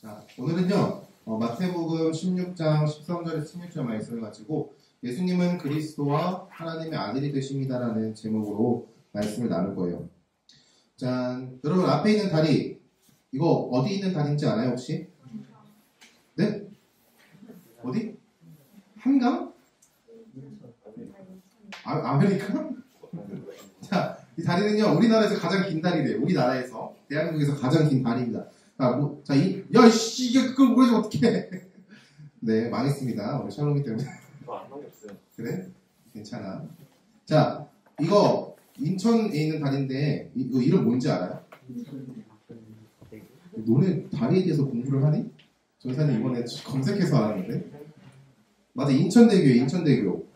자, 오늘은요, 마태복음 16장 13절에서 16절 말씀을 가지고 예수님은 그리스도와 하나님의 아들이 되십니다라는 제목으로 말씀을 나눌 거예요. 자, 여러분 앞에 있는 다리, 이거 어디 있는 다리인지 알아요 혹시? 네? 어디? 한강? 아메리카? 자, 이 다리는요, 우리나라에서 가장 긴 다리래요. 우리나라에서, 대한민국에서 가장 긴 다리입니다. 자, 이게 그걸 모르지 어떡해. 네, 망했습니다. 우리 샬롬이 때문에. 안 넘겼어요. 그래? 괜찮아. 자, 이거 인천에 있는 다리인데, 이거 이름 뭔지 알아요? 너네 다리에 대해서 공부를 하니? 전사님 이번에 검색해서 알았는데. 맞아, 인천대교.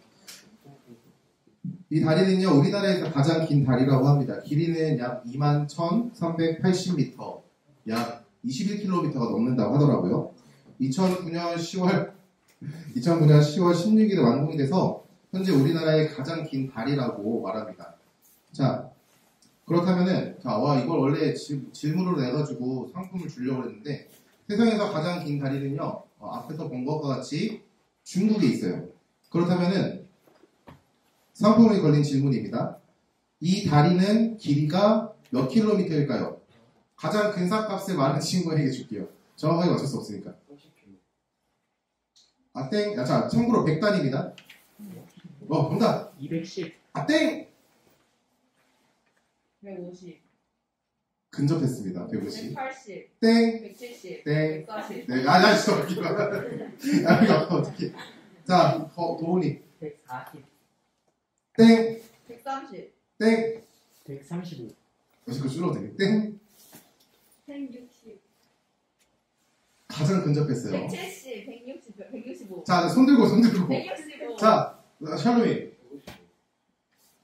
이 다리는요, 우리나라에서 가장 긴 다리라고 합니다. 길이는 약 21,380m, 약 21km가 넘는다고 하더라고요. 2009년 10월 16일에 완공이 돼서 현재 우리나라의 가장 긴 다리라고 말합니다. 자, 그렇다면은, 이걸 원래 질문으로 내가지고 상품을 주려고 했는데, 세상에서 가장 긴 다리는요, 앞에서 본 것과 같이 중국에 있어요. 그렇다면은, 상품이 걸린 질문입니다. 이 다리는 길이가 몇 킬로미터일까요? 가장 근사값을 많은 친구에게 줄게요. 정확하게 맞출 수 없으니까. 땡! 자, 참고로 100단입니다. 정답! 210. 땡! 150. 근접했습니다. 150. 180. 땡! 170. 땡! 140. 네, 진짜 이거 어떻게. 자, 도훈이. 140. 땡! 130. 땡! 135. 그거 줄여도 되겠 땡! 160. 가장 근접했어요. 170. 160. 165. 자, 손 들고. 165. 자, 샬롬이.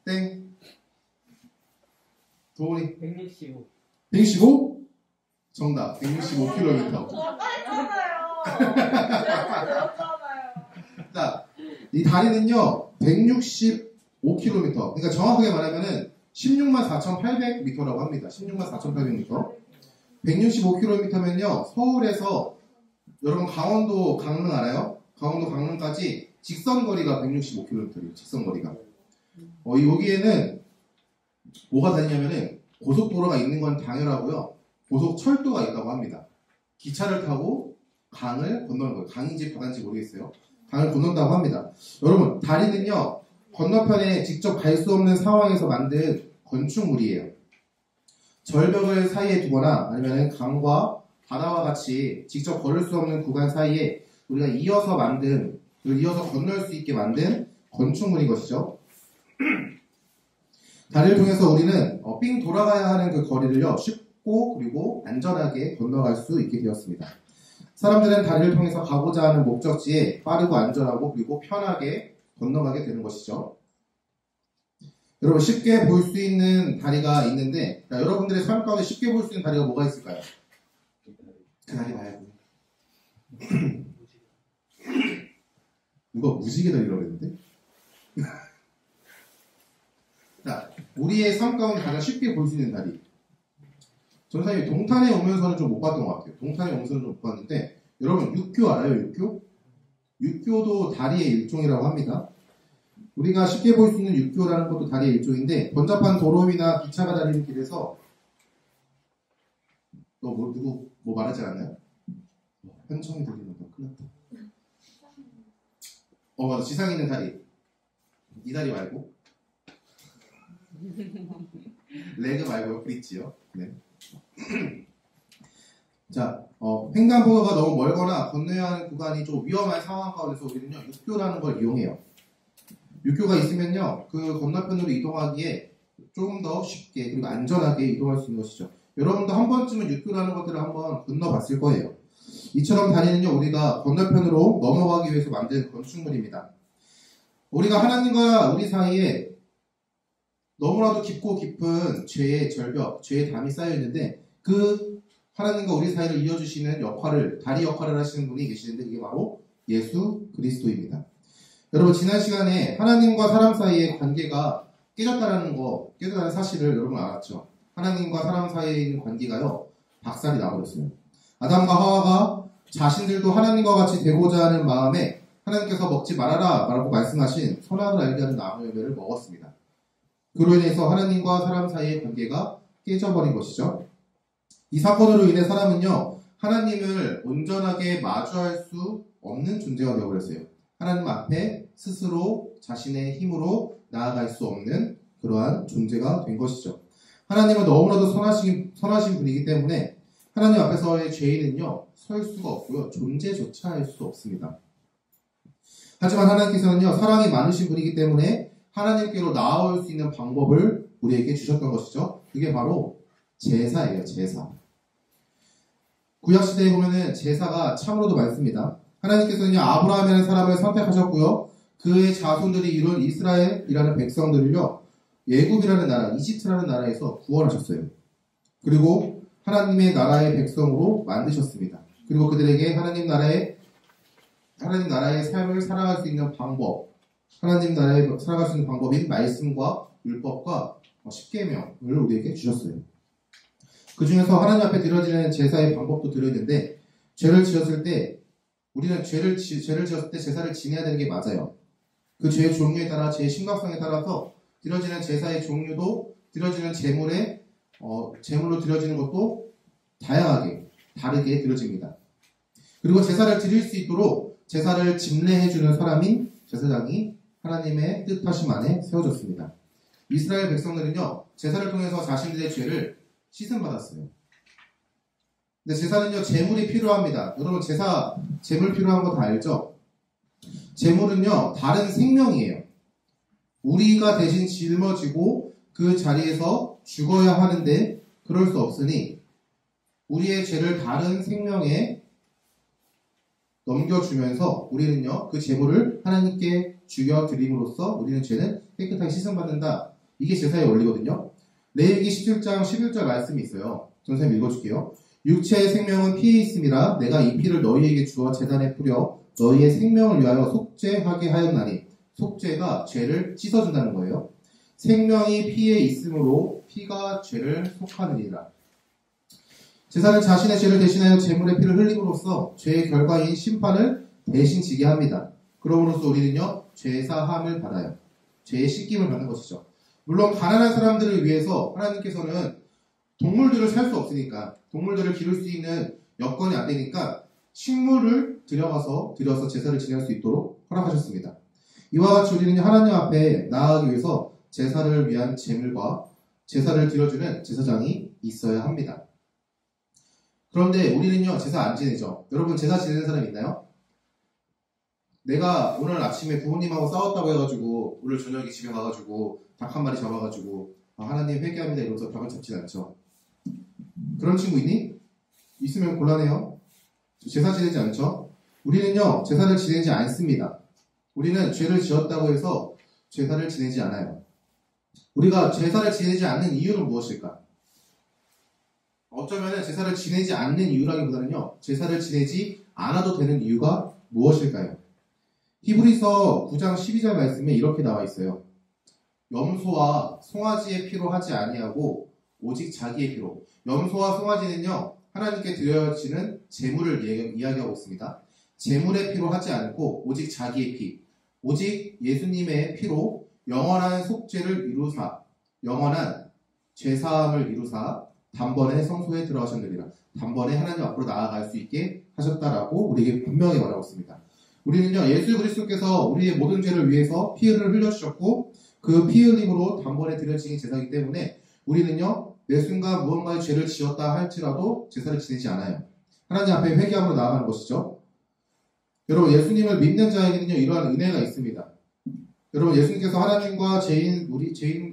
땡. 도훈이. 165. 165? 정답. 165km. 저 아까 했잖아요. 제가 들었잖아요. 자, 이 다리는요, 165km. 그러니까 정확하게 말하면은 164,800m라고 합니다. 164,800m. 165km면요, 서울에서, 여러분 강원도 강릉 알아요? 강원도 강릉까지 직선거리가 165km예요. 직선거리가. 여기에는 뭐가 다니냐면은 고속도로가 있는 건 당연하고요. 고속철도가 있다고 합니다. 기차를 타고 강을 건너는 거예요. 강인지 바다인지 모르겠어요. 강을 건넌다고 합니다. 여러분, 다리는요, 건너편에 직접 갈 수 없는 상황에서 만든 건축물이에요. 절벽을 사이에 두거나 아니면 강과 바다와 같이 직접 걸을 수 없는 구간 사이에 우리가 이어서 건널 수 있게 만든 건축물인 것이죠. 다리를 통해서 우리는 삥 돌아가야 하는 그 거리를요, 쉽고 그리고 안전하게 건너갈 수 있게 되었습니다. 사람들은 다리를 통해서 가고자 하는 목적지에 빠르고 안전하고 그리고 편하게 건너가게 되는 것이죠. 여러분, 쉽게 볼 수 있는 다리가 있는데, 여러분들의 삶 가운데 쉽게 볼 수 있는 다리가 뭐가 있을까요? 그 다리 말고. 누가 무지개 다리라고 했는데? 자, 우리의 삶 가운데 가장 쉽게 볼 수 있는 다리. 저는 사실 동탄에 오면서는 좀 못 봤던 것 같아요. 동탄에 오면서는 좀 못 봤는데, 여러분, 육교 알아요, 육교? 육교도 다리의 일종이라고 합니다. 우리가 쉽게 볼 수 있는 육교라는 것도 다리의 일종인데, 번잡한 도로 위나 기차가 다니는 길에서, 누구 말하지 않았나요? 현청이 들리는다. 큰일 났다. 맞아. 지상에 있는 다리. 이 다리 말고. 레그 말고요. 브릿지요. 네. 자, 횡단보도가 너무 멀거나 건너야 하는 구간이 좀 위험한 상황 가운데서 우리는요, 육교라는 걸 이용해요. 육교가 있으면요, 그 건너편으로 이동하기에 조금 더 쉽게 그리고 안전하게 이동할 수 있는 것이죠. 여러분도 한 번쯤은 육교라는 것들을 한번 건너봤을 거예요. 이처럼 다리는요, 우리가 건너편으로 넘어가기 위해서 만든 건축물입니다. 우리가 하나님과 우리 사이에 너무나도 깊고 깊은 죄의 절벽, 죄의 담이 쌓여 있는데, 그 하나님과 우리 사이를 이어주시는 다리 역할을 하시는 분이 계시는데, 이게 바로 예수 그리스도입니다. 여러분, 지난 시간에 하나님과 사람 사이의 관계가 깨졌다는 사실을 여러분 알았죠? 하나님과 사람 사이에 있는 관계가요, 박살이 나버렸어요. 아담과 하와가 자신들도 하나님과 같이 되고자 하는 마음에 하나님께서 먹지 말아라 라고 말씀하신 선악을 알게 하는 나무 열매를 먹었습니다. 그로 인해서 하나님과 사람 사이의 관계가 깨져버린 것이죠. 이 사건으로 인해 사람은요, 하나님을 온전하게 마주할 수 없는 존재가 되어버렸어요. 하나님 앞에 스스로 자신의 힘으로 나아갈 수 없는 그러한 존재가 된 것이죠. 하나님은 너무나도 선하신 분이기 때문에 하나님 앞에서의 죄인은요, 설 수가 없고요, 존재조차 할 수 없습니다. 하지만 하나님께서는요, 사랑이 많으신 분이기 때문에 하나님께로 나아올 수 있는 방법을 우리에게 주셨던 것이죠. 그게 바로 제사예요, 제사. 구약시대에 보면은 제사가 참으로도 많습니다. 하나님께서는요, 아브라함이라는 사람을 선택하셨고요, 그의 자손들이 이룬 이스라엘이라는 백성들을요, 예굽이라는 나라, 이집트라는 나라에서 구원하셨어요. 그리고 하나님의 나라의 백성으로 만드셨습니다. 그리고 그들에게 하나님 나라의 삶을 살아갈 수 있는 방법, 하나님 나라에 살아갈 수 있는 방법인 말씀과 율법과 십계명을 우리에게 주셨어요. 그 중에서 하나님 앞에 드려지는 제사의 방법도 드려지는데, 죄를 지었을 때 우리는 죄를 지었을 때 제사를 지내야 되는 게 맞아요. 그 죄의 종류에 따라, 죄의 심각성에 따라서 드려지는 제사의 종류도, 드려지는 제물로 드려지는 것도 다양하게 다르게 드려집니다. 그리고 제사를 드릴 수 있도록 제사를 집례해주는 사람인 제사장이 하나님의 뜻하심 안에 세워졌습니다. 이스라엘 백성들은요, 제사를 통해서 자신들의 죄를 씻음받았어요. 근데 제사는요, 제물이 필요합니다. 여러분, 제물 필요한 거 다 알죠? 제물은요, 다른 생명이에요. 우리가 대신 짊어지고 그 자리에서 죽어야 하는데 그럴 수 없으니 우리의 죄를 다른 생명에 넘겨주면서 우리는요, 그 제물을 하나님께 죽여드림으로써 우리는 죄는 깨끗하게 씻음받는다. 이게 제사의 원리거든요. 레위기 17장 11절 말씀이 있어요. 선생님 읽어줄게요. 육체의 생명은 피에 있음이라 내가 이 피를 너희에게 주어 제단에 뿌려 너희의 생명을 위하여 속죄하게 하였나니, 속죄가 죄를 씻어준다는 거예요. 생명이 피에 있으므로 피가 죄를 속하느니라. 제사는 자신의 죄를 대신하여 제물의 피를 흘림으로써 죄의 결과인 심판을 대신 지게 합니다. 그러므로써 우리는요, 죄사함을 받아요. 죄의 씻김을 받는 것이죠. 물론 가난한 사람들을 위해서 하나님께서는 동물들을 살 수 없으니까, 동물들을 기를 수 있는 여건이 안 되니까 식물을 들여서 제사를 지낼 수 있도록 허락하셨습니다. 이와 같이 우리는 하나님 앞에 나아가기 위해서 제사를 위한 제물과 제사를 드려주는 제사장이 있어야 합니다. 그런데 우리는요, 제사 안 지내죠. 여러분, 제사 지내는 사람 있나요? 내가 오늘 아침에 부모님하고 싸웠다고 해가지고 오늘 저녁에 집에 가가지고 닭 한 마리 잡아가지고 하나님 회개합니다 이러면서 닭을 잡진 않죠. 그런 친구 있니? 있으면 곤란해요. 제사 지내지 않죠? 우리는요, 제사를 지내지 않습니다. 우리는 죄를 지었다고 해서 제사를 지내지 않아요. 우리가 제사를 지내지 않는 이유는 무엇일까? 어쩌면 제사를 지내지 않는 이유라기보다는요, 제사를 지내지 않아도 되는 이유가 무엇일까요? 히브리서 9장 12절 말씀에 이렇게 나와 있어요. 염소와 송아지의 피로 하지 아니하고 오직 자기의 피로. 염소와 송아지는요, 하나님께 드려지는 제물을 이야기하고 있습니다. 제물의 피로 하지 않고 오직 자기의 피, 오직 예수님의 피로 영원한 속죄를 이루사, 영원한 죄사함을 이루사 단번에 성소에 들어가셨느니라. 단번에 하나님 앞으로 나아갈 수 있게 하셨다라고 우리에게 분명히 말하고 있습니다. 우리는요, 예수 그리스도께서 우리의 모든 죄를 위해서 피를 흘려주셨고 그 피 흘림으로 단번에 드려진 제사이기 때문에 우리는요, 매 순간 무언가의 죄를 지었다 할지라도 제사를 지내지 않아요. 하나님 앞에 회개함으로 나아가는 것이죠. 여러분, 예수님을 믿는 자에게는요, 이러한 은혜가 있습니다. 여러분, 예수님께서 하나님과 죄인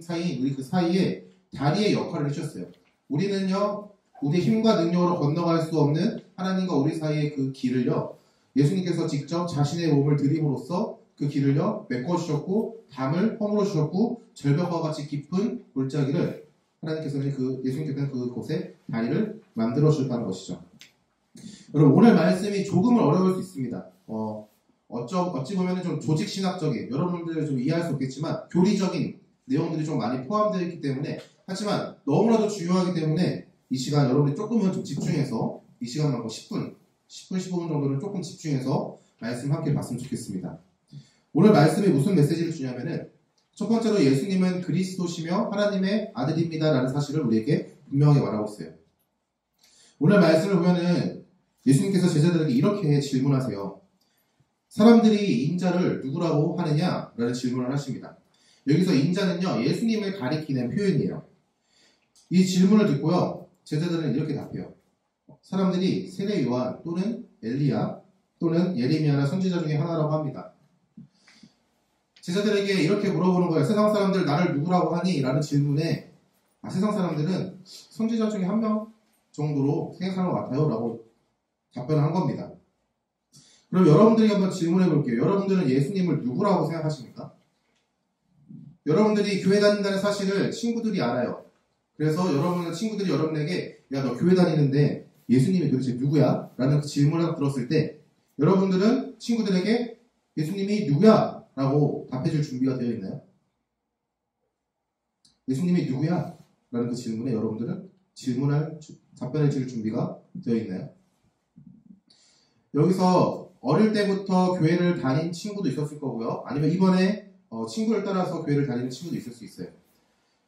사이, 우리 그 사이에 다리의 역할을 해주셨어요. 우리는요, 우리 힘과 능력으로 건너갈 수 없는 하나님과 우리 사이의 그 길을요, 예수님께서 직접 자신의 몸을 드림으로써 그 길을요, 메꿔주셨고, 담을 허물어 주셨고, 절벽과 같이 깊은 골짜기를 하나님께서는 예수님께서는 그곳에 다리를 만들어 주셨다는 것이죠. 여러분, 오늘 말씀이 조금은 어려울 수 있습니다. 어찌 보면 좀 조직신학적인, 여러분들 좀 이해할 수 없겠지만, 교리적인 내용들이 좀 많이 포함되어 있기 때문에, 하지만 너무나도 중요하기 때문에 이 시간 여러분들이 조금은 좀 집중해서 이 시간만큼 10분, 15분 정도는 조금 집중해서 말씀 함께 봤으면 좋겠습니다. 오늘 말씀이 무슨 메시지를 주냐면은 첫 번째로 예수님은 그리스도시며 하나님의 아들입니다라는 사실을 우리에게 분명하게 말하고 있어요. 오늘 말씀을 보면은 예수님께서 제자들에게 이렇게 질문하세요. 사람들이 인자를 누구라고 하느냐라는 질문을 하십니다. 여기서 인자는요, 예수님을 가리키는 표현이에요. 이 질문을 듣고요, 제자들은 이렇게 답해요. 사람들이 세례 요한 또는 엘리야 또는 예레미야나 선지자 중에 하나라고 합니다. 제자들에게 이렇게 물어보는 거예요. 세상 사람들 나를 누구라고 하니? 라는 질문에 세상 사람들은 선지자 중에 한 명 정도로 생각하는 것 같아요 라고 답변을 한 겁니다. 그럼 여러분들이 한번 질문해 볼게요. 여러분들은 예수님을 누구라고 생각하십니까? 여러분들이 교회 다닌다는 사실을 친구들이 알아요. 그래서 여러분의 친구들이 여러분에게 야, 너 교회 다니는데 예수님이 도대체 누구야? 라는 그 질문을 들었을 때 여러분들은 친구들에게 예수님이 누구야? 라고 답해줄 준비가 되어 있나요? 예수님이 누구야? 라는 그 질문에 여러분들은 답변해 줄 준비가 되어 있나요? 여기서 어릴 때부터 교회를 다닌 친구도 있었을 거고요. 아니면 이번에 친구를 따라서 교회를 다니는 친구도 있을 수 있어요.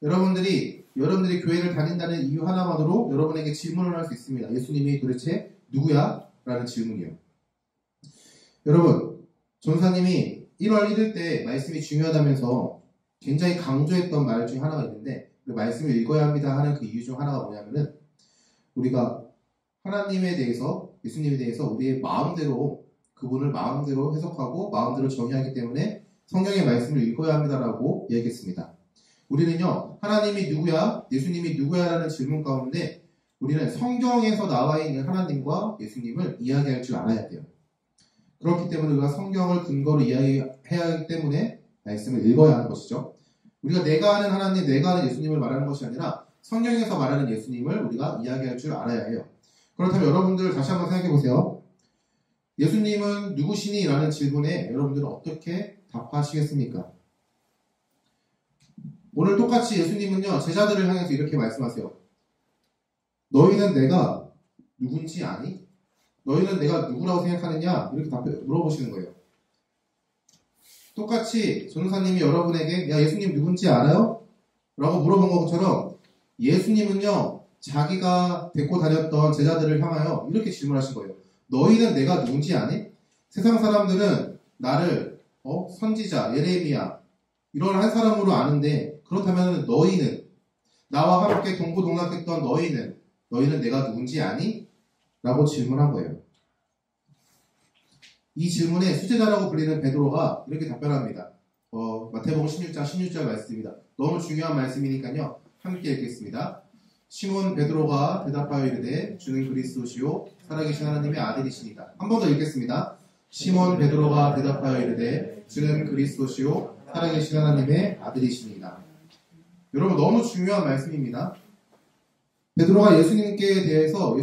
여러분들이 교회를 다닌다는 이유 하나만으로 여러분에게 질문을 할 수 있습니다. 예수님이 도대체 누구야? 라는 질문이요. 여러분, 전사님이 1월 1일 때 말씀이 중요하다면서 굉장히 강조했던 말 중에 하나가 있는데 그 말씀을 읽어야 합니다 하는 그 이유 중 하나가 뭐냐면은 우리가 하나님에 대해서, 예수님에 대해서 우리의 마음대로 그분을 마음대로 해석하고 마음대로 정의하기 때문에 성경의 말씀을 읽어야 합니다라고 얘기했습니다. 우리는요, 하나님이 누구야? 예수님이 누구야? 라는 질문 가운데 우리는 성경에서 나와 있는 하나님과 예수님을 이야기할 줄 알아야 돼요. 그렇기 때문에 우리가 성경을 근거로 이야기해야 하기 때문에 말씀을 읽어야 하는 것이죠. 우리가 내가 아는 하나님, 내가 아는 예수님을 말하는 것이 아니라 성경에서 말하는 예수님을 우리가 이야기할 줄 알아야 해요. 그렇다면 여러분들 다시 한번 생각해 보세요. 예수님은 누구시니? 라는 질문에 여러분들은 어떻게 답하시겠습니까? 오늘 똑같이 예수님은요, 제자들을 향해서 이렇게 말씀하세요. 너희는 내가 누군지 아니? 너희는 내가 누구라고 생각하느냐? 이렇게 물어보시는 거예요. 똑같이 전도사님이 여러분에게 야, 예수님 누군지 알아요? 라고 물어본 것처럼 예수님은요, 자기가 데리고 다녔던 제자들을 향하여 이렇게 질문하신 거예요. 너희는 내가 누군지 아니? 세상 사람들은 나를 선지자, 예레미야 이런 한 사람으로 아는데 그렇다면 너희는, 나와 함께 동고동락했던 너희는 내가 누군지 아니? 라고 질문한 거예요. 이 질문에 수제자라고 불리는 베드로가 이렇게 답변합니다. 마태복음 16장 말씀입니다. 너무 중요한 말씀이니까요. 함께 읽겠습니다. 시몬 베드로가 대답하여 이르되 주는 그리스도시요 살아계신 하나님의 아들이시니라. 한 번 더 읽겠습니다. 시몬 베드로가 대답하여 이르되 주는 그리스도시요 살아계신 하나님의 아들이시니라. 여러분, 너무 중요한 말씀입니다. 베드로가 예수님께 대해서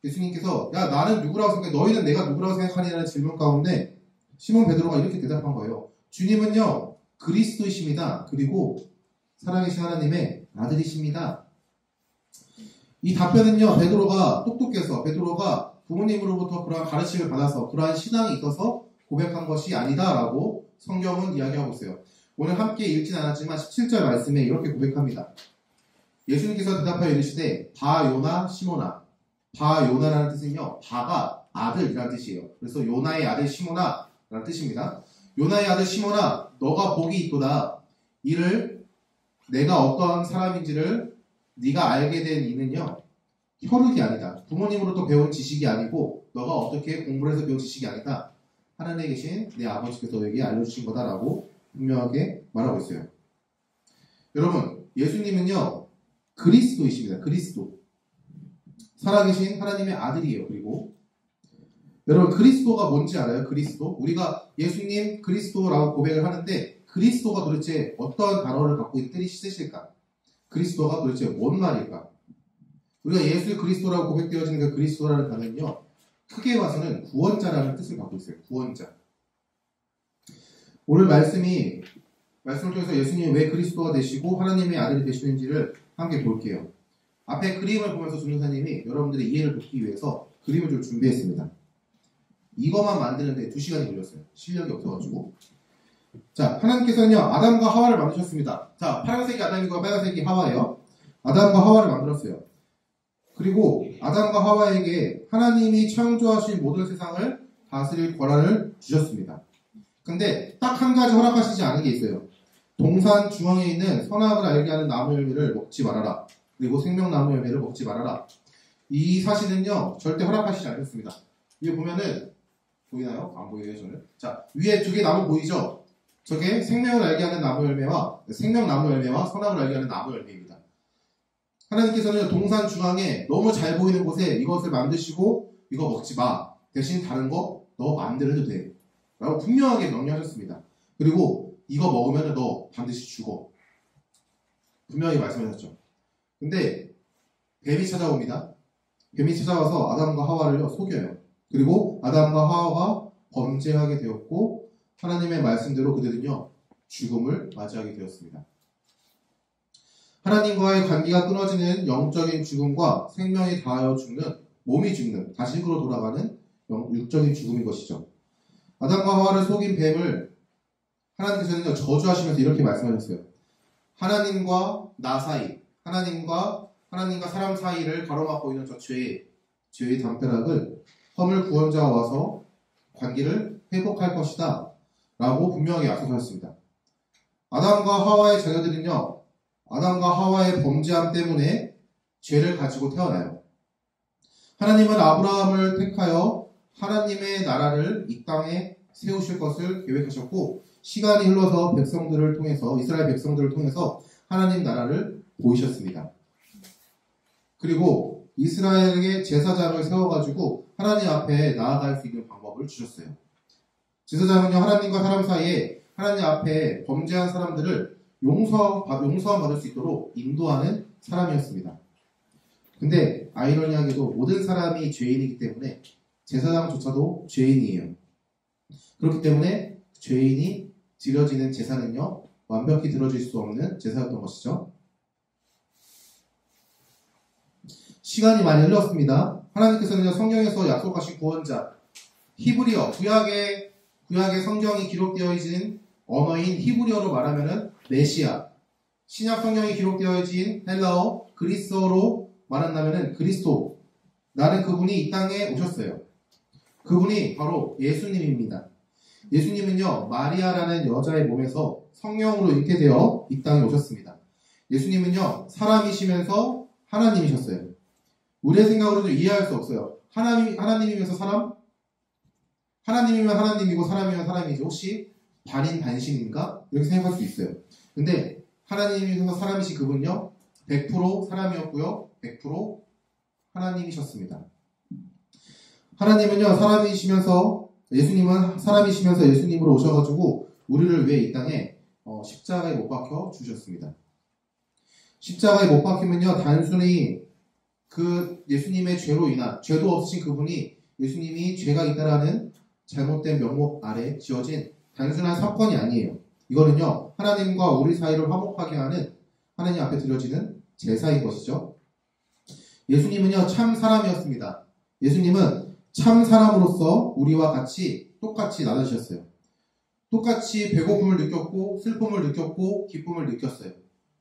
예수님께서 야, 나는 누구라고 생각해? 너희는 내가 누구라고 생각하니라는 질문 가운데 시몬 베드로가 이렇게 대답한 거예요. 주님은요, 그리스도이십니다. 그리고 살아계신 하나님의 아들이십니다. 이 답변은요, 베드로가 똑똑해서, 베드로가 부모님으로부터 그러한 가르침을 받아서 그러한 신앙이 있어서 고백한 것이 아니다라고 성경은 이야기하고 있어요. 오늘 함께 읽진 않았지만 17절 말씀에 이렇게 고백합니다. 예수님께서 대답하여 이르시되 바요나 시모나. 바요나라는 뜻은요, 바가 아들이라는 뜻이에요. 그래서 요나의 아들 시모나라는 뜻입니다. 요나의 아들 시모나, 너가 복이 있도다. 이를 내가 어떠한 사람인지를 네가 알게 된 이는요, 혈육이 아니다. 부모님으로부터 배운 지식이 아니고 너가 어떻게 공부를 해서 배운 지식이 아니다. 하늘에 계신 내 아버지께서 너에게 알려주신 거다라고 분명하게 말하고 있어요. 여러분, 예수님은요, 그리스도이십니다. 그리스도. 살아계신 하나님의 아들이에요. 그리고 여러분, 그리스도가 뭔지 알아요? 그리스도? 우리가 예수님 그리스도라고 고백을 하는데 그리스도가 도대체 어떠한 단어를 갖고 있으실까? 그리스도가 도대체 뭔 말일까? 우리가 예수 그리스도라고 고백되어지는 그 그리스도라는 단어는요, 크게 봐서는 구원자라는 뜻을 갖고 있어요. 구원자. 오늘 말씀을 통해서 예수님이 왜 그리스도가 되시고 하나님의 아들이 되시는지를 함께 볼게요. 앞에 그림을 보면서 준호사님이 여러분들의 이해를 돕기 위해서 그림을 좀 준비했습니다. 이것만 만드는데 2시간이 걸렸어요. 실력이 없어가지고. 자, 하나님께서는요, 아담과 하와를 만드셨습니다. 자, 파란색이 아담이고 빨간색이 하와예요. 아담과 하와를 만들었어요. 그리고 아담과 하와에게 하나님이 창조하신 모든 세상을 다스릴 권한을 주셨습니다. 근데 딱 한 가지 허락하시지 않은 게 있어요. 동산 중앙에 있는 선악을 알게 하는 나무 열매를 먹지 말아라. 그리고 생명나무 열매를 먹지 말아라. 이 사실은요, 절대 허락하시지 않았습니다. 위에 보면은, 보이나요? 안 보이네요, 저는. 자, 위에 2개 나무 보이죠? 저게 생명을 알게 하는 나무 열매와, 생명나무 열매와 선악을 알게 하는 나무 열매입니다. 하나님께서는 동산 중앙에 너무 잘 보이는 곳에 이것을 만드시고, 이거 먹지 마. 대신 다른 거 너 마음대로 해도 돼. 라고 분명하게 명령하셨습니다. 그리고 이거 먹으면 너 반드시 죽어. 분명히 말씀하셨죠. 근데 뱀이 찾아옵니다. 뱀이 찾아와서 아담과 하와를 속여요. 그리고 아담과 하와가 범죄하게 되었고 하나님의 말씀대로 그들은요 죽음을 맞이하게 되었습니다. 하나님과의 관계가 끊어지는 영적인 죽음과 생명이 닿아 죽는, 몸이 죽는, 다시으로 돌아가는 육적인 죽음인 것이죠. 아담과 하와를 속인 뱀을 하나님께서는 저주하시면서 이렇게 말씀하셨어요. 하나님과 나 사이, 하나님과 사람 사이를 가로막고 있는 저 죄의 담벼락을 허물 구원자가 와서 관계를 회복할 것이다 라고 분명하게 약속하셨습니다. 아담과 하와의 자녀들은요, 아담과 하와의 범죄함 때문에 죄를 가지고 태어나요. 하나님은 아브라함을 택하여 하나님의 나라를 이 땅에 세우실 것을 계획하셨고 시간이 흘러서 이스라엘 백성들을 통해서 하나님 나라를 보이셨습니다. 그리고 이스라엘에게 제사장을 세워가지고 하나님 앞에 나아갈 수 있는 방법을 주셨어요. 제사장은요, 하나님과 사람 사이에 하나님 앞에 범죄한 사람들을 용서함 받을 수 있도록 인도하는 사람이었습니다. 근데 아이러니하게도 모든 사람이 죄인이기 때문에 제사장조차도 죄인이에요. 그렇기 때문에 죄인이 드려지는 제사는요, 완벽히 들어질 수 없는 제사였던 것이죠. 시간이 많이 흘렀습니다. 하나님께서는 성경에서 약속하신 구원자, 히브리어, 구약의 성경이 기록되어 있는 언어인 히브리어로 말하면은 메시아, 신약 성경이 기록되어 있는 헬라어, 그리스어로 말한다면은 그리스도, 나는 그분이 이 땅에 오셨어요. 그분이 바로 예수님입니다. 예수님은요, 마리아라는 여자의 몸에서 성령으로 잉태되어 이 땅에 오셨습니다. 예수님은요, 사람이시면서 하나님이셨어요. 우리의 생각으로는 이해할 수 없어요. 하나님이면서 사람? 하나님이면 하나님이고 사람이면 사람이지. 혹시 반인 반신인가? 이렇게 생각할 수 있어요. 근데 하나님이면서 사람이신 그분요, 100% 사람이었고요, 100% 하나님이셨습니다. 하나님은요, 예수님은 사람이시면서 예수님으로 오셔가지고 우리를 위해 이 땅에 십자가에 못 박혀 주셨습니다. 십자가에 못 박히면요, 단순히 그 예수님의 죄로 인한, 죄도 없으신 그분이 예수님이 죄가 있다라는 잘못된 명목 아래 지어진 단순한 사건이 아니에요. 이거는요, 하나님과 우리 사이를 화목하게 하는 하나님 앞에 드려지는 제사인 것이죠. 예수님은요, 참 사람이었습니다. 예수님은 참 사람으로서 우리와 같이 똑같이 나누셨어요. 똑같이 배고픔을 느꼈고 슬픔을 느꼈고 기쁨을 느꼈어요.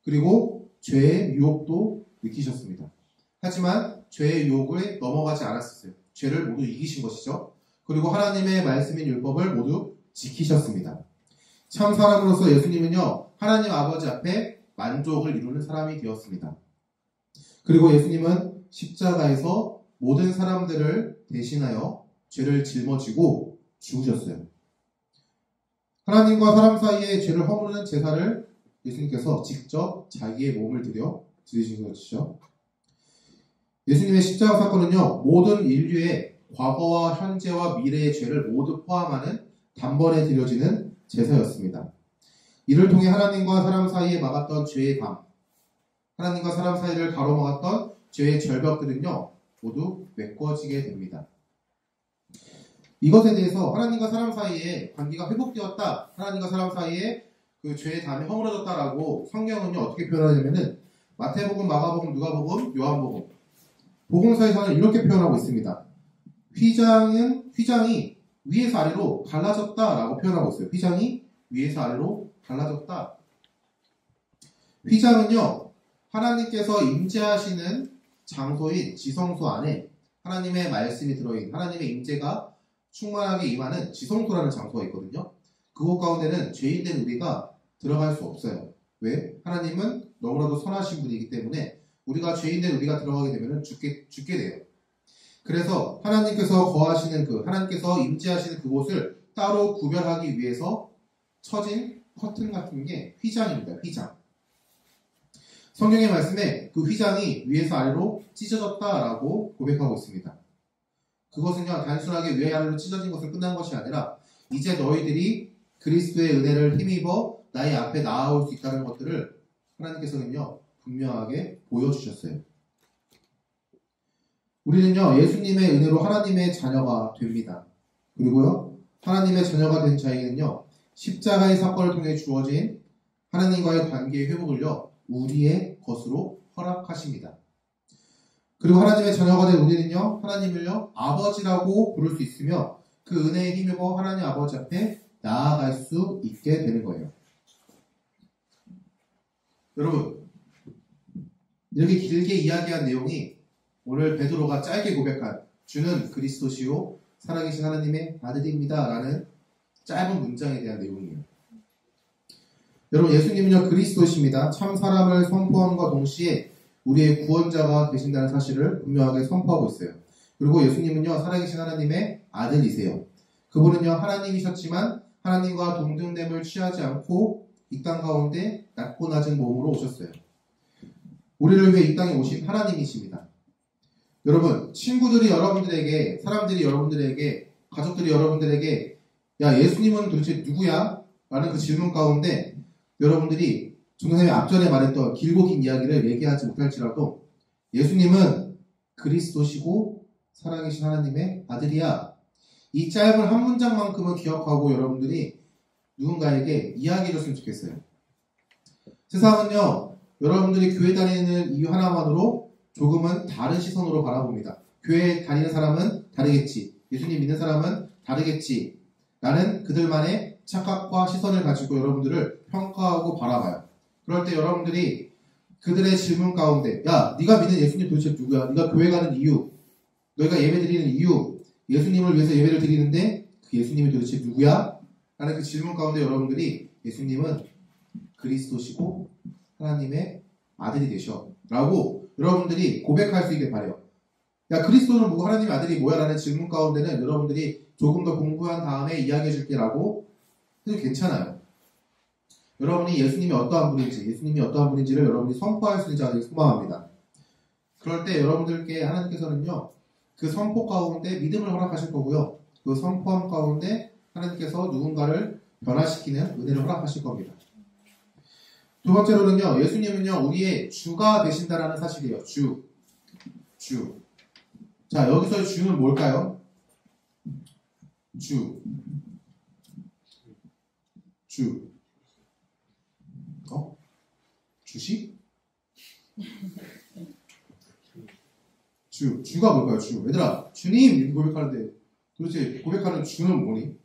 그리고 죄의 유혹도 느끼셨습니다. 하지만 죄의 유혹을 넘어가지 않았어요. 죄를 모두 이기신 것이죠. 그리고 하나님의 말씀인 율법을 모두 지키셨습니다. 참 사람으로서 예수님은요, 하나님 아버지 앞에 만족을 이루는 사람이 되었습니다. 그리고 예수님은 십자가에서 모든 사람들을 대신하여 죄를 짊어지고 죽으셨어요. 하나님과 사람 사이의 죄를 허무는 제사를 예수님께서 직접 자기의 몸을 들여 드리신 것이죠. 예수님의 십자가 사건은요, 모든 인류의 과거와 현재와 미래의 죄를 모두 포함하는 단번에 드려지는 제사였습니다. 이를 통해 하나님과 사람 사이에 막았던 죄의 담, 하나님과 사람 사이를 가로막았던 죄의 절벽들은요, 모두 메꿔지게 됩니다. 이것에 대해서 하나님과 사람 사이에 관계가 회복되었다, 하나님과 사람 사이에 그 죄의 담이 허물어졌다라고 성경은요, 어떻게 표현하냐면은 마태복음, 마가복음, 누가복음, 요한복음. 복음서에서는 이렇게 표현하고 있습니다. 휘장이 위에서 아래로 갈라졌다라고 표현하고 있어요. 휘장이 위에서 아래로 갈라졌다. 휘장은요, 하나님께서 임재하시는 장소인 지성소 안에 하나님의 말씀이 들어있는 하나님의 임재가 충만하게 임하는 지성소라는 장소가 있거든요. 그곳 가운데는 죄인된 우리가 들어갈 수 없어요. 왜? 하나님은 너무나도 선하신 분이기 때문에 우리가 죄인된 우리가 들어가게 되면 죽게 돼요. 그래서 하나님께서 하나님께서 임재하시는 그곳을 따로 구별하기 위해서 쳐진 커튼 같은 게 휘장입니다. 휘장. 성경의 말씀에 그 휘장이 위에서 아래로 찢어졌다라고 고백하고 있습니다. 그것은요, 단순하게 위아래로 찢어진 것을 끝난 것이 아니라 이제 너희들이 그리스도의 은혜를 힘입어 나의 앞에 나아올 수 있다는 것들을 하나님께서는요, 분명하게 보여주셨어요. 우리는요, 예수님의 은혜로 하나님의 자녀가 됩니다. 그리고요, 하나님의 자녀가 된 자에게는요, 십자가의 사건을 통해 주어진 하나님과의 관계의 회복을요, 우리의 것으로 허락하십니다. 그리고 하나님의 자녀가 된 우리는요, 하나님을요, 아버지라고 부를 수 있으며 그 은혜에 힘입어 하나님 아버지 앞에 나아갈 수 있게 되는 거예요. 여러분, 이렇게 길게 이야기한 내용이 오늘 베드로가 짧게 고백한 주는 그리스도시요 살아계신 하나님의 아들입니다 라는 짧은 문장에 대한 내용이에요. 여러분, 예수님은요, 그리스도십니다. 참 사람을 선포함과 동시에 우리의 구원자가 되신다는 사실을 분명하게 선포하고 있어요. 그리고 예수님은요, 살아계신 하나님의 아들이세요. 그분은요, 하나님이셨지만 하나님과 동등됨을 취하지 않고 이 땅 가운데 낮고 낮은 몸으로 오셨어요. 우리를 위해 이 땅에 오신 하나님이십니다. 여러분, 친구들이 여러분들에게, 사람들이 여러분들에게, 가족들이 여러분들에게 야, 예수님은 도대체 누구야? 라는 그 질문 가운데 여러분들이 전도사님이 앞전에 말했던 길고 긴 이야기를 얘기하지 못할지라도 예수님은 그리스도시고 살아계신 하나님의 아들이야. 이 짧은 한 문장만큼은 기억하고 여러분들이 누군가에게 이야기해줬으면 좋겠어요. 세상은요, 여러분들이 교회 다니는 이유 하나만으로 조금은 다른 시선으로 바라봅니다. 교회 다니는 사람은 다르겠지. 예수님 믿는 사람은 다르겠지. 라는 그들만의 착각과 시선을 가지고 여러분들을 평가하고 바라봐요. 그럴 때 여러분들이 그들의 질문 가운데 야, 네가 믿는 예수님 도대체 누구야? 네가 교회 가는 이유, 너희가 예배 드리는 이유, 예수님을 위해서 예배를 드리는데 그 예수님이 도대체 누구야? 라는 그 질문 가운데 여러분들이 예수님은 그리스도시고 하나님의 아들이 되셔 라고 여러분들이 고백할 수 있게 바래요. 야, 그리스도는 뭐고 하나님의 아들이 뭐야? 라는 질문 가운데는 여러분들이 조금 더 공부한 다음에 이야기해 줄게 라고 해도 괜찮아요. 여러분이 예수님이 어떠한 분인지를 여러분이 선포할 수 있는 자가 되길 소망합니다. 그럴 때 여러분들께 하나님께서는요, 그 선포 가운데 믿음을 허락하실 거고요. 그 선포함 가운데 하나님께서 누군가를 변화시키는 은혜를 허락하실 겁니다. 두 번째로는요, 예수님은요, 우리의 주가 되신다라는 사실이에요. 주. 자, 여기서의 주는 뭘까요? 주. 주식? 주가 뭘까요? 주. 얘들아, 주님 고백하는데 도대체 고백하는 주는 뭐니?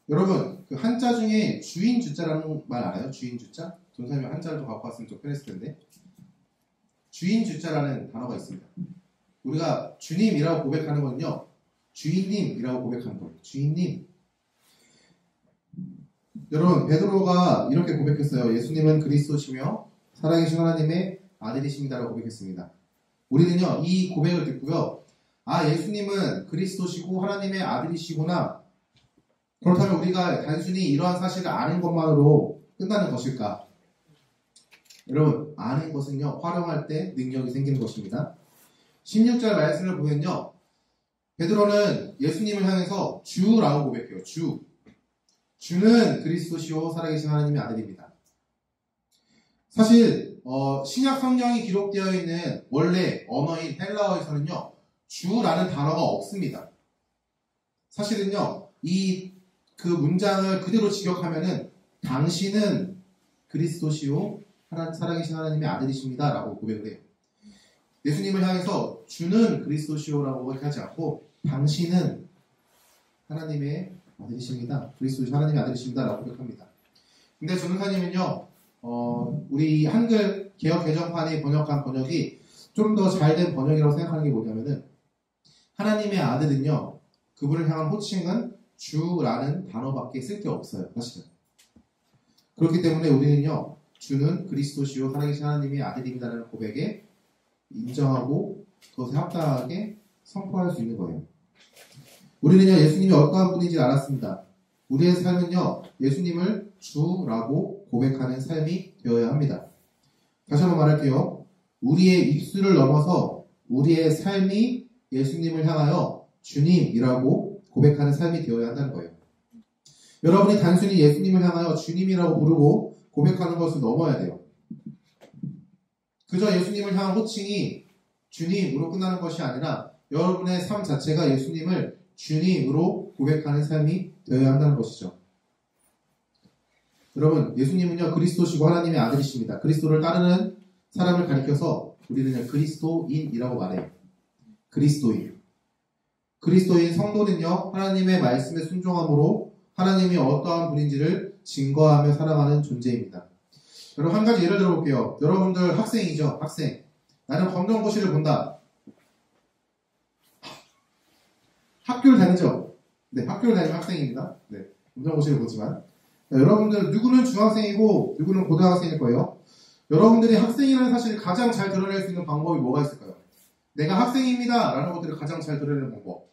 여러분, 그 한자 중에 주인 주자라는 말 알아요? 주인 주자? 전사님이 한자를 좀 갖고 왔으면 좀 편했을 텐데. 주인 주자라는 단어가 있습니다. 우리가 주님이라고 고백하는 건요, 주인님이라고 고백하는 거예요. 주인님. 여러분, 베드로가 이렇게 고백했어요. 예수님은 그리스도시며 살아계신 하나님의 아들이십니다라고 고백했습니다. 우리는요, 이 고백을 듣고요, 아, 예수님은 그리스도시고 하나님의 아들이시구나. 그렇다면 우리가 단순히 이러한 사실을 아는 것만으로 끝나는 것일까? 여러분, 아는 것은요, 활용할 때 능력이 생기는 것입니다. 16절 말씀을 보면요, 베드로는 예수님을 향해서 주라고 고백해요. 주는 그리스도시요 살아계신 하나님의 아들입니다. 사실 신약 성경이 기록되어 있는 원래 언어인 헬라어에서는요, 주라는 단어가 없습니다. 사실은요, 그 문장을 그대로 직역하면은 당신은 그리스도시요 살아계신 하나님의 아들이십니다. 라고 고백을 해요. 예수님을 향해서 주는 그리스도시오라고 고백하지 않고 당신은 하나님의 아들이십니다. 그리스도시 하나님의 아들이십니다. 라고 고백합니다. 근데 전도사님은요, 우리 한글 개역 개정판이 번역한 번역이 좀 더 잘된 번역이라고 생각하는 게 뭐냐면은 하나님의 아들은요, 그분을 향한 호칭은 주라는 단어밖에 쓸 게 없어요. 사실은. 그렇기 때문에 우리는요, 주는 그리스도시요 살아계신 하나님의 아들입니다라는 고백에 인정하고 그것에 합당하게 선포할 수 있는 거예요. 우리는요, 예수님이 어떠한 분인지 알았습니다. 우리의 삶은요, 예수님을 주라고 고백하는 삶이 되어야 합니다. 다시 한번 말할게요. 우리의 입술을 넘어서 우리의 삶이 예수님을 향하여 주님이라고 고백하는 삶이 되어야 한다는 거예요. 여러분이 단순히 예수님을 향하여 주님이라고 부르고 고백하는 것을 넘어야 돼요. 그저 예수님을 향한 호칭이 주님으로 끝나는 것이 아니라 여러분의 삶 자체가 예수님을 주님으로 고백하는 삶이 되어야 한다는 것이죠. 여러분, 예수님은요, 그리스도시고 하나님의 아들이십니다. 그리스도를 따르는 사람을 가리켜서 우리는 그리스도인이라고 말해요. 그리스도인. 그리스도인 성도는요, 하나님의 말씀에 순종함으로 하나님이 어떠한 분인지를 증거하며 살아가는 존재입니다. 여러분, 한 가지 예를 들어볼게요. 여러분들 학생이죠? 학생. 나는 검정고시를 본다. 학교를 다니죠? 네, 학교를 다니는 학생입니다. 네, 검정고시를 보지만. 여러분들, 누구는 중학생이고, 누구는 고등학생일 거예요. 여러분들이 학생이라는 사실을 가장 잘 드러낼 수 있는 방법이 뭐가 있을까요? 내가 학생입니다. 라는 것들을 가장 잘 드러내는 방법.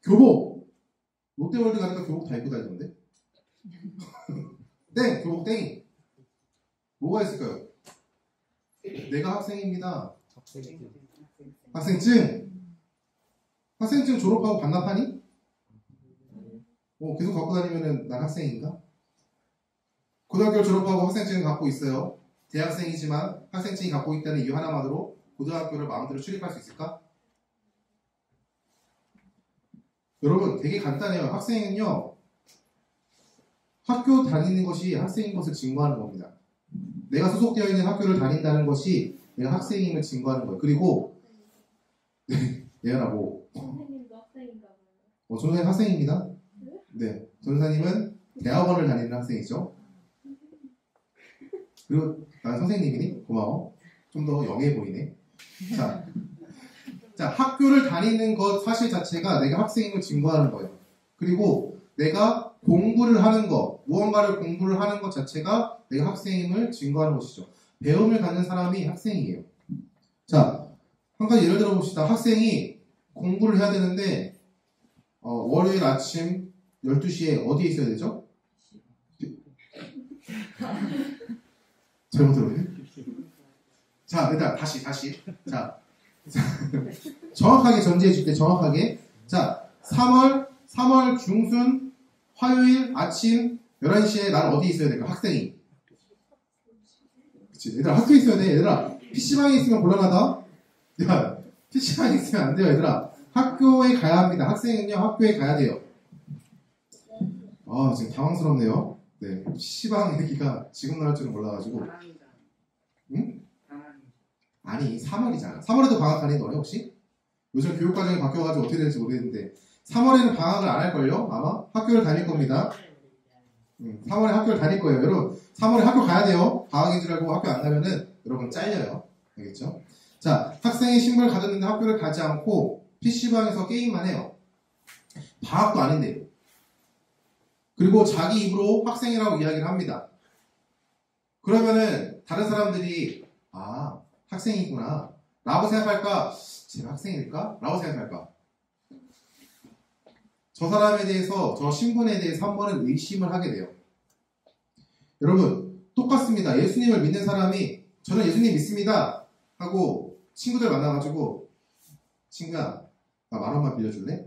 교복. 롯데월드 가니까 교복 다 입고 다니던데? 땡! 교복 땡이. 뭐가 있을까요? 내가 학생입니다. 학생증. 학생증 졸업하고 반납하니? 계속 갖고 다니면은 난 학생인가? 고등학교를 졸업하고 학생증을 갖고 있어요. 대학생이지만 학생증이 갖고 있다는 이유 하나만으로 고등학교를 마음대로 출입할 수 있을까? 여러분, 되게 간단해요. 학생은요, 학교 다니는 것이 학생인 것을 증거하는 겁니다. 내가 소속되어 있는 학교를 다닌다는 것이 내가 학생임을 증거하는 거예요. 그리고 예연아 뭐? 선생님도 학생인가 봐요. 전도사님 학생입니다. 네, 전도사님은 대학원을 다니는 학생이죠. 그리고 난 선생님이니? 고마워. 좀 더 영해 보이네. 자, 학교를 다니는 것 사실 자체가 내가 학생임을 증거하는 거예요. 그리고 내가 공부를 하는 것, 무언가를 공부를 하는 것 자체가 내가 학생임을 증거하는 것이죠. 배움을 갖는 사람이 학생이에요. 자, 한 가지 예를 들어 봅시다. 학생이 공부를 해야 되는데 월요일 아침 12시에 어디에 있어야 되죠? 잘못 들었네. 자, 일단 다시. 자, 정확하게 전제해 줄게. 정확하게. 자, 3월 중순 화요일 아침 11시에 난 어디 있어야 될까? 학생이. 그치. 얘들아, 학교에 있어야 돼. 얘들아, PC방에 있으면 곤란하다. 야, PC방에 있으면 안 돼요, 얘들아. 학교에 가야 합니다. 학생은요, 학교에 가야 돼요. 지금 당황스럽네요. 네. PC방 얘기가 지금 나올 줄은 몰라가지고. 응? 아니, 3월이잖아. 3월에도 방학 하니, 너네 혹시? 요즘 교육과정이 바뀌어가지고 어떻게 될지 모르겠는데, 3월에는 방학을 안 할걸요? 아마? 학교를 다닐 겁니다. 3월에 학교를 다닐 거예요. 여러분, 3월에 학교 가야 돼요. 방학인 줄 알고 학교 안 가면은, 여러분 잘려요. 알겠죠? 자, 학생이 신분을 가졌는데 학교를 가지 않고, PC방에서 게임만 해요. 방학도 아닌데. 그리고 자기 입으로 학생이라고 이야기를 합니다. 그러면은, 다른 사람들이, 학생이구나. 라고 생각할까? 제가 학생일까? 라고 생각할까? 저 사람에 대해서, 저 신분에 대해서 한 번은 의심을 하게 돼요. 여러분, 똑같습니다. 예수님을 믿는 사람이, 저는 예수님 믿습니다. 하고, 친구들 만나가지고, 친구야, 나 10,000원만 빌려줄래?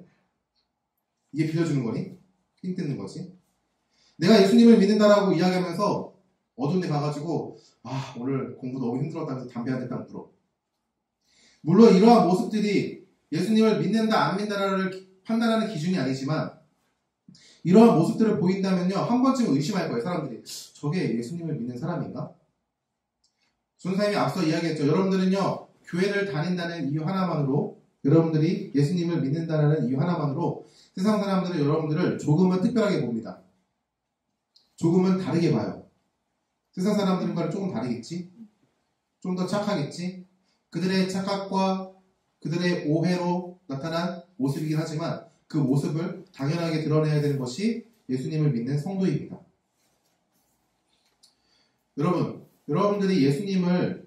이게 빌려주는 거니? 힘 뜯는 거지? 내가 예수님을 믿는다라고 이야기하면서, 어두운 데 가가지고, 오늘 공부 너무 힘들었다면서 담배 한 대 딱 불어. 물론 이러한 모습들이 예수님을 믿는다 안 믿는다를 판단하는 기준이 아니지만 이러한 모습들을 보인다면요, 한 번쯤은 의심할 거예요. 사람들이 저게 예수님을 믿는 사람인가? 선생님이 앞서 이야기했죠. 여러분들은요, 교회를 다닌다는 이유 하나만으로, 여러분들이 예수님을 믿는다는 이유 하나만으로 세상 사람들은 여러분들을 조금은 특별하게 봅니다. 조금은 다르게 봐요. 세상 사람들과는 조금 다르겠지? 좀 더 착하겠지? 그들의 착각과 그들의 오해로 나타난 모습이긴 하지만 그 모습을 당연하게 드러내야 되는 것이 예수님을 믿는 성도입니다. 여러분들이 예수님을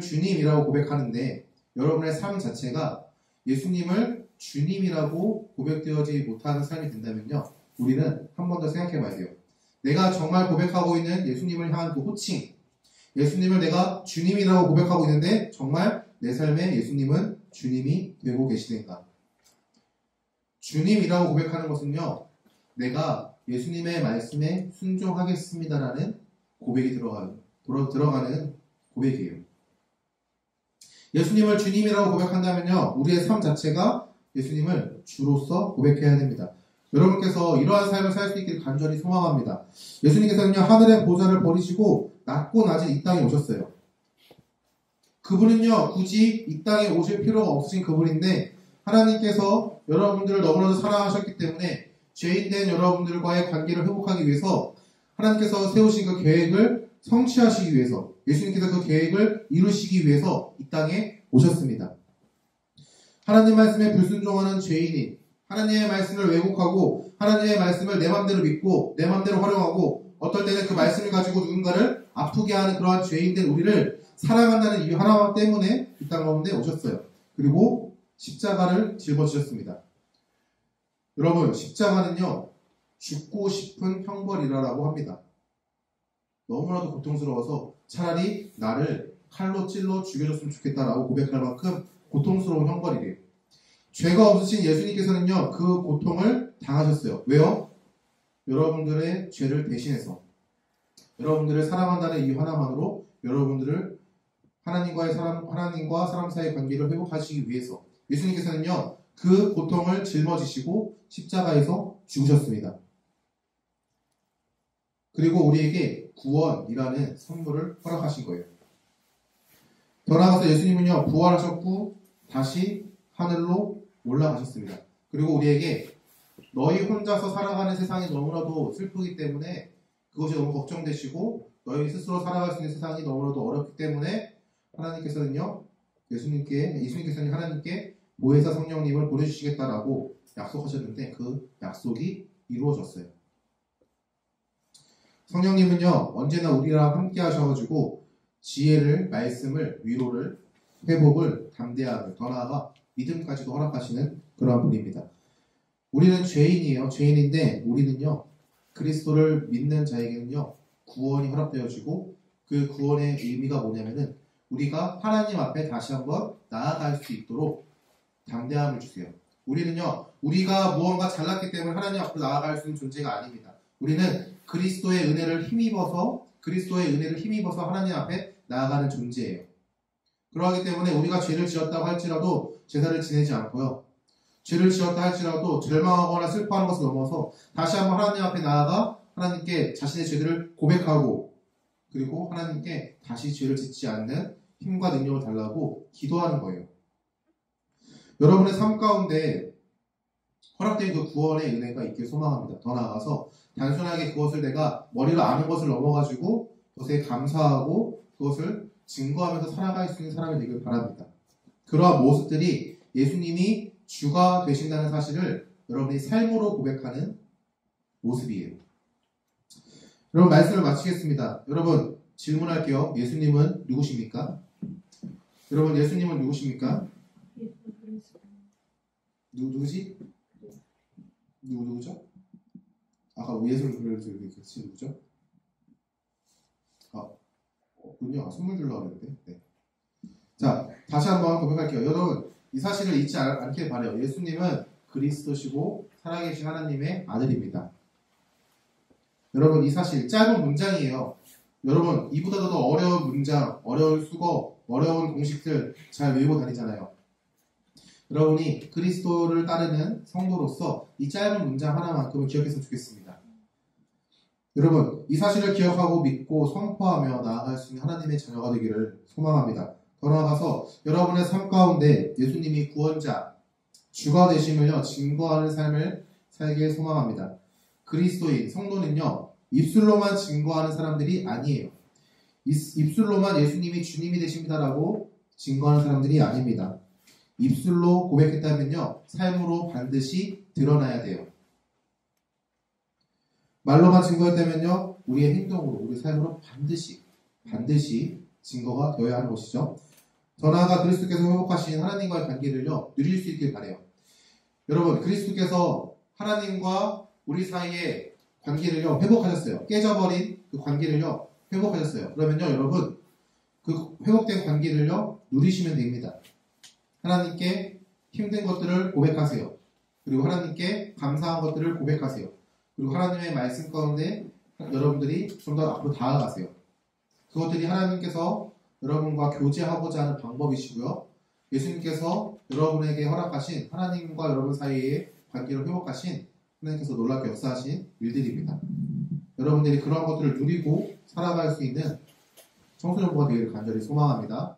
주님이라고 고백하는데 여러분의 삶 자체가 예수님을 주님이라고 고백되어지 못하는 삶이 된다면요, 우리는 한 번 더 생각해 봐야 돼요. 내가 정말 고백하고 있는 예수님을 향한 그 호칭, 예수님을 내가 주님이라고 고백하고 있는데 정말 내 삶에 예수님은 주님이 되고 계시는가? 주님이라고 고백하는 것은요, 내가 예수님의 말씀에 순종하겠습니다라는 고백이 들어가는 고백이에요. 예수님을 주님이라고 고백한다면요, 우리의 삶 자체가 예수님을 주로서 고백해야 됩니다. 여러분께서 이러한 삶을 살 수 있기를 간절히 소망합니다. 예수님께서는요, 하늘의 보좌를 버리시고 낮고 낮은 이 땅에 오셨어요. 그분은요, 굳이 이 땅에 오실 필요가 없으신 그분인데 하나님께서 여러분들을 너무나도 사랑하셨기 때문에 죄인된 여러분들과의 관계를 회복하기 위해서 하나님께서 세우신 그 계획을 성취하시기 위해서, 예수님께서 그 계획을 이루시기 위해서 이 땅에 오셨습니다. 하나님 말씀에 불순종하는 죄인이 하나님의 말씀을 왜곡하고 하나님의 말씀을 내 맘대로 믿고 내 맘대로 활용하고 어떨 때는 그 말씀을 가지고 누군가를 아프게 하는 그러한 죄인된 우리를 사랑한다는 이유 하나 때문에 이 땅 가운데 오셨어요. 그리고 십자가를 짊어지셨습니다. 여러분, 십자가는요, 죽고 싶은 형벌이라고 합니다. 너무나도 고통스러워서 차라리 나를 칼로 찔러 죽여줬으면 좋겠다라고 고백할 만큼 고통스러운 형벌이래요. 죄가 없으신 예수님께서는요, 그 고통을 당하셨어요. 왜요? 여러분들의 죄를 대신해서, 여러분들을 사랑한다는 이유 하나만으로 여러분들을 하나님과 사람 사이의 관계를 회복하시기 위해서 예수님께서는요, 그 고통을 짊어지시고 십자가에서 죽으셨습니다. 그리고 우리에게 구원이라는 선물을 허락하신 거예요. 더 나아가서 예수님은요, 부활하셨고 다시 하늘로 올라가셨습니다. 그리고 우리에게 너희 혼자서 살아가는 세상이 너무나도 슬프기 때문에 그것이 너무 걱정되시고 너희 스스로 살아갈 수 있는 세상이 너무나도 어렵기 때문에 하나님께서는요, 예수님께서는 하나님께 보혜사 성령님을 보내주시겠다라고 약속하셨는데 그 약속이 이루어졌어요. 성령님은요, 언제나 우리랑 함께 하셔가지고 지혜를, 말씀을, 위로를, 회복을, 담대함을, 더 나아가 믿음까지도 허락하시는 그러한 분입니다. 우리는 죄인이에요. 죄인인데 우리는요, 그리스도를 믿는 자에게는요, 구원이 허락되어지고 그 구원의 의미가 뭐냐면은 우리가 하나님 앞에 다시 한번 나아갈 수 있도록 담대함을 주세요. 우리는요, 우리가 무언가 잘났기 때문에 하나님 앞으로 나아갈 수 있는 존재가 아닙니다. 우리는 그리스도의 은혜를 힘입어서 하나님 앞에 나아가는 존재예요. 그러하기 때문에 우리가 죄를 지었다고 할지라도 제사를 지내지 않고요, 죄를 지었다 할지라도 절망하거나 슬퍼하는 것을 넘어서 다시 한번 하나님 앞에 나아가 하나님께 자신의 죄들을 고백하고 그리고 하나님께 다시 죄를 짓지 않는 힘과 능력을 달라고 기도하는 거예요. 여러분의 삶 가운데 허락된 그 구원의 은혜가 있길 소망합니다. 더 나아가서 단순하게 그것을 내가 머리로 아는 것을 넘어가지고 그것에 감사하고 그것을 증거하면서 살아갈 수 있는 사람이 되길 바랍니다. 그러한 모습들이 예수님이 주가 되신다는 사실을 여러분이 삶으로 고백하는 모습이에요. 여러분, 말씀을 마치겠습니다. 여러분, 질문할게요. 예수님은 누구십니까? 여러분, 예수님은 누구십니까? 누구지? 누구죠? 아까 예수를 그려서 그렇지, 누구죠? 없군요. 선물 주려고 했는데. 네. 자, 다시 한번 고백할게요. 여러분, 이 사실을 잊지 않길 바라요. 예수님은 그리스도시고 살아계신 하나님의 아들입니다. 여러분, 이 사실 짧은 문장이에요. 여러분, 이보다도 더 어려운 문장, 어려운 수거, 어려운 공식들 잘 외우고 다니잖아요. 여러분이 그리스도를 따르는 성도로서 이 짧은 문장 하나만큼은 기억했으면 좋겠습니다. 여러분, 이 사실을 기억하고 믿고 선포하며 나아갈 수 있는 하나님의 자녀가 되기를 소망합니다. 더 나아가서 여러분의 삶 가운데 예수님이 구원자, 주가 되심을요 증거하는 삶을 살길 소망합니다. 그리스도인, 성도는요 입술로만 증거하는 사람들이 아니에요. 입술로만 예수님이 주님이 되십니다라고 증거하는 사람들이 아닙니다. 입술로 고백했다면요 삶으로 반드시 드러나야 돼요. 말로만 증거했다면요 우리의 행동으로, 우리 삶으로 반드시 증거가 되어야 하는 것이죠. 더 나아가 그리스도께서 회복하신 하나님과의 관계를요 누릴 수 있길 바라요. 여러분, 그리스도께서 하나님과 우리 사이의 관계를요 회복하셨어요. 깨져버린 그 관계를요 회복하셨어요. 그러면요 여러분, 그 회복된 관계를요 누리시면 됩니다. 하나님께 힘든 것들을 고백하세요. 그리고 하나님께 감사한 것들을 고백하세요. 그리고 하나님의 말씀 가운데 여러분들이 좀 더 앞으로 다가가세요. 그것들이 하나님께서 여러분과 교제하고자 하는 방법이시고요. 예수님께서 여러분에게 허락하신 하나님과 여러분 사이의 관계를 회복하신 하나님께서 놀랍게 역사하신 일들입니다. 여러분들이 그런 것들을 누리고 살아갈 수 있는 청소년부가 되기를 간절히 소망합니다.